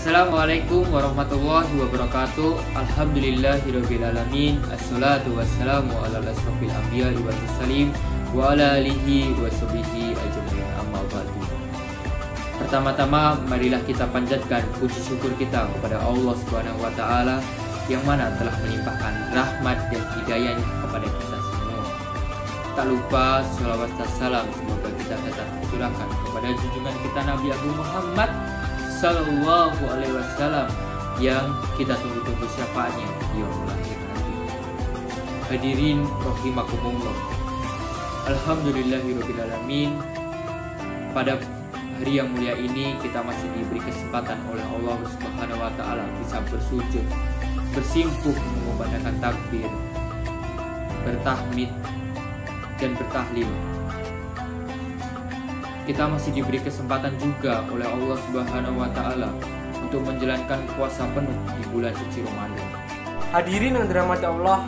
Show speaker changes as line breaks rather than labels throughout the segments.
Assalamualaikum warahmatullahi wabarakatuh. Alhamdulillahirrabbilalamin. Assalatu wassalamu ala asrofil anbiya wal mursalin wa ala alihi wa sahbihi ajmain, amma ba'du. Pertama-tama marilah kita panjatkan puji syukur kita kepada Allah Subhanahu wa taala yang mana telah melimpahkan rahmat dan hidayahnya kepada kita semua. Tak lupa sholawat dan salam semoga kita tetap curahkan kepada junjungan kita Nabi Agung Muhammad Sallallahu Alaihi Wasallam yang kita tunggu-tunggu syafaatnya di yaumul akhir nanti. Hadirin rahimakumullah. Alhamdulillahirrabbilalamin. Pada hari yang mulia ini kita masih diberi kesempatan oleh Allah Subhanahu wa taala bisa bersujud, bersimpuh mengumandangkan takbir, bertahmid dan bertahlil. Kita masih diberi kesempatan juga oleh Allah Subhanahu wa taala untuk menjalankan puasa penuh di bulan suci Ramadan.
Hadirin yang dirahmati Allah,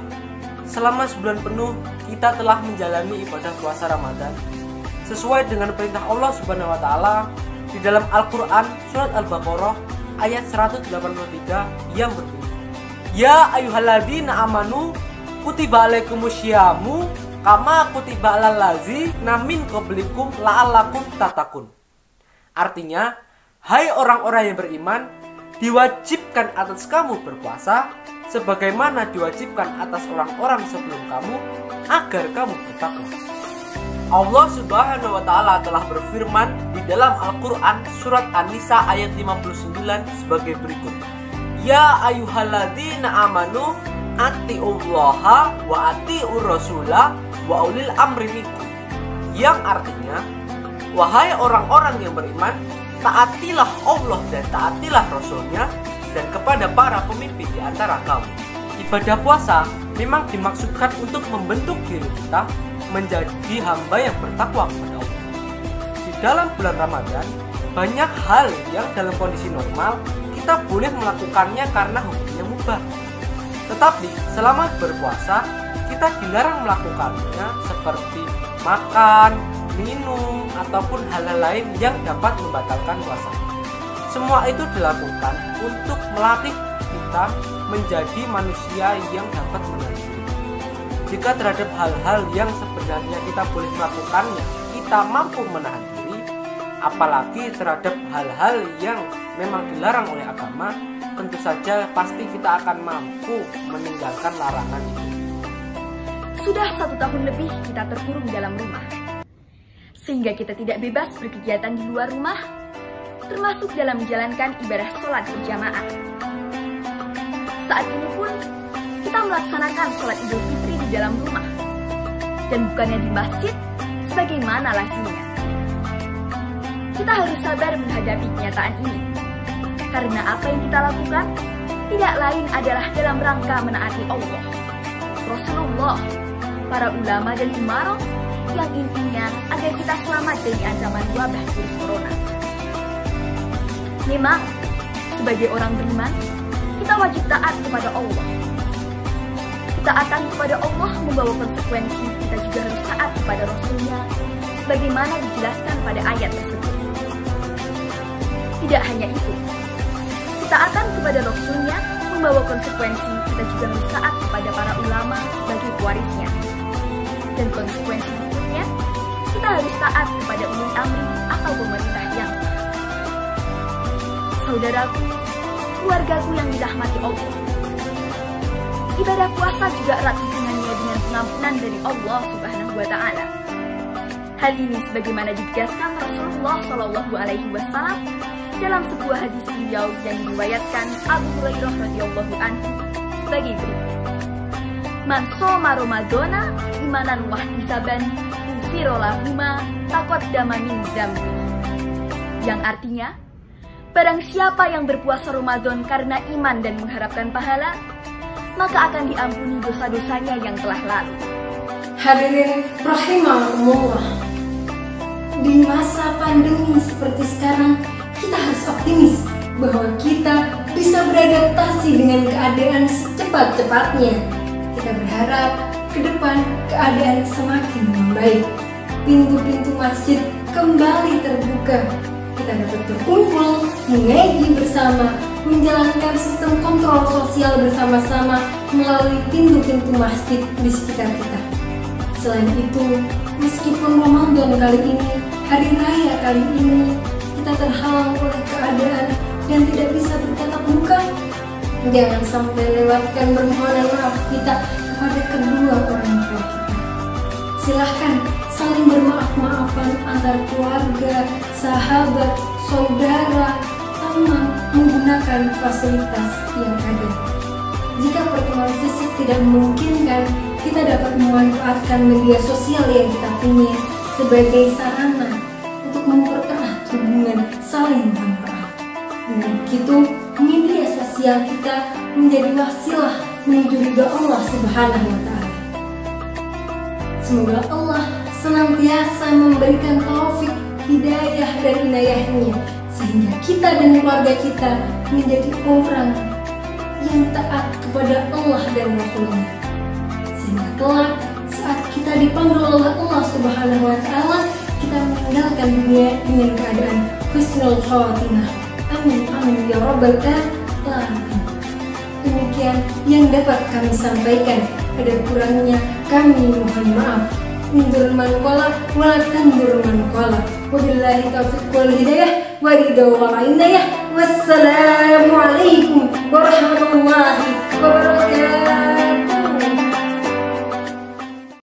selama sebulan penuh kita telah menjalani ibadah puasa Ramadan sesuai dengan perintah Allah Subhanahu wa taala di dalam Al-Qur'an surat Al-Baqarah ayat 183 yang berbunyi, Ya ayyuhalladzina amanu kutiba alaikumusyamu kama kutiba alal ladzina min qablikum la'allakum tattaqun. Artinya, hai orang-orang yang beriman, diwajibkan atas kamu berpuasa sebagaimana diwajibkan atas orang-orang sebelum kamu agar kamu bertakwa. Allah Subhanahu wa taala telah berfirman di dalam Al-Qur'an surat An-Nisa ayat 59 sebagai berikut, Ya ayyuhalladzina amanu atiullaha wa atiur rasulah wa ulil amri minkum, yang artinya, wahai orang-orang yang beriman, taatilah Allah dan taatilah Rasulnya dan kepada para pemimpin di antara kamu. Ibadah puasa memang dimaksudkan untuk membentuk diri kita menjadi hamba yang bertakwa kepada Allah. Di dalam bulan Ramadan, banyak hal yang dalam kondisi normal kita boleh melakukannya karena hukumnya mubah. Tetapi selama berpuasa, kita dilarang melakukannya seperti makan, minum, ataupun hal-hal lain yang dapat membatalkan puasa. Semua itu dilakukan untuk melatih kita menjadi manusia yang dapat menahan diri. Jika terhadap hal-hal yang sebenarnya kita boleh melakukannya, kita mampu menahan diri, apalagi terhadap hal-hal yang memang dilarang oleh agama, tentu saja pasti kita akan mampu meninggalkan larangan itu.
Sudah 1 tahun lebih kita terkurung dalam rumah, sehingga kita tidak bebas berkegiatan di luar rumah, termasuk dalam menjalankan ibadah sholat berjamaah. Saat ini pun kita melaksanakan sholat Idul Fitri di dalam rumah, dan bukannya di masjid sebagaimana lazimnya. Kita harus sabar menghadapi kenyataan ini, karena apa yang kita lakukan tidak lain adalah dalam rangka menaati Allah, Rasulullah, para ulama dan umarok, yang intinya agar kita selamat dari ancaman wabah virus corona. Memang, sebagai orang beriman, kita wajib taat kepada Allah. Ketaatan kepada Allah membawa konsekuensi, kita juga harus taat kepada Rasulnya, sebagaimana dijelaskan pada ayat tersebut. Tidak hanya itu, ketaatan kepada Rasulnya membawa konsekuensi, kita juga harus taat kepada para ulama sebagai pewarisnya. Dan konsekuensi berikutnya, kita harus taat kepada ulil amri atau pemerintah yang sah. Saudaraku, keluargaku yang dirahmati Allah, ibadah puasa juga erat hubungannya dengan pengampunan dari Allah Subhanahu wa taala. Hal ini sebagaimana ditegaskan Rasulullah Shallallahu Alaihi Wasallam dalam sebuah hadis beliau yang diriwayatkan Abu Hurairah radhiyallahu anhu sebagai berikut, Man shoma Ramadana imanan wahtisaban ghufira lahu ma taqaddama min dzambi. Yang artinya, barang siapa yang berpuasa Ramadan karena iman dan mengharapkan pahala, maka akan diampuni dosa-dosanya yang telah lalu.
Hadirin rahimakumullah, di masa pandemi seperti sekarang, kita harus optimis bahwa kita bisa beradaptasi dengan keadaan secepat-cepatnya. Kita berharap ke depan keadaan semakin membaik. Pintu-pintu masjid kembali terbuka. kita dapat berkumpul, mengaji bersama, menjalankan sistem kontrol sosial bersama-sama melalui pintu-pintu masjid di sekitar kita. Selain itu, meskipun Ramadan kali ini, hari raya kali ini, kita terhalang oleh keadaan dan tidak bisa bertatap muka, jangan sampai lewatkan permohonan maaf kita kepada kedua orang tua kita. Silahkan saling bermaaf-maafan antar keluarga, sahabat, saudara, teman menggunakan fasilitas yang ada. Jika pertemuan fisik tidak memungkinkan, kita dapat memanfaatkan media sosial yang kita punya sebagai sarana untuk mempererat hubungan saling bermaaf. Dengan begitu, media sosial kita menjadi wasilah menuju ridha Allah Subhanahu wa Ta'ala. Semoga Allah senantiasa memberikan taufik, hidayah dan inayahnya sehingga kita dan keluarga kita menjadi orang yang taat kepada Allah dan Rasulnya. Sehingga kelak saat kita dipanggil oleh Allah Subhanahu wa Ta'ala, kita meninggalkan dunia dengan keadaan husnul khawatimah. Amin amin ya rabbal alamin. Demikian yang dapat kami sampaikan. Ada kurangnya kami mohon maaf. Indur man qala wa tandur man qala. Wabillahi taufiq wal hidayah wa ridha wal inayah. Wassalamu alaikum warahmatullahi wabarakatuh.